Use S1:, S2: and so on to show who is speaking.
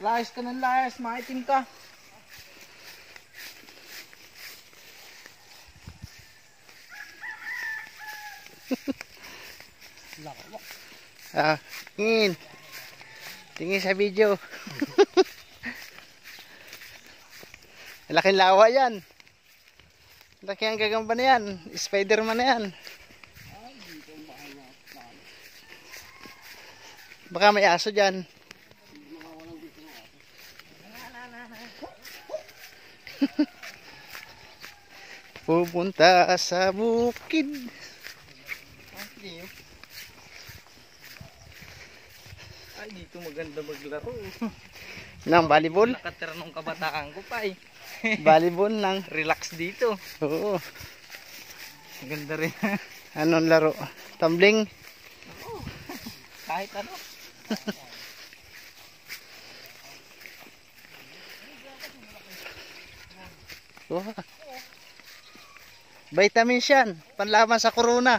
S1: Layas ka ng layas, maitim ka.
S2: Tingin. Tingin sa video. Laking lawa yan. Laki ang gagamba na yan. Spiderman na yan. Baka may aso dyan. Pupunta sa bukid.
S1: Ay, dito maganda maglaro.
S2: Nang volleyball?
S1: Nakatira nung kabataan ko pa eh.
S2: Volleyball nang.
S1: Relax dito.
S2: Oo.
S1: Maganda rin.
S2: Anong laro? Tumbling?
S1: Oo. Kahit ano.
S2: Wow. Vitamins yan. Panlaban sa corona.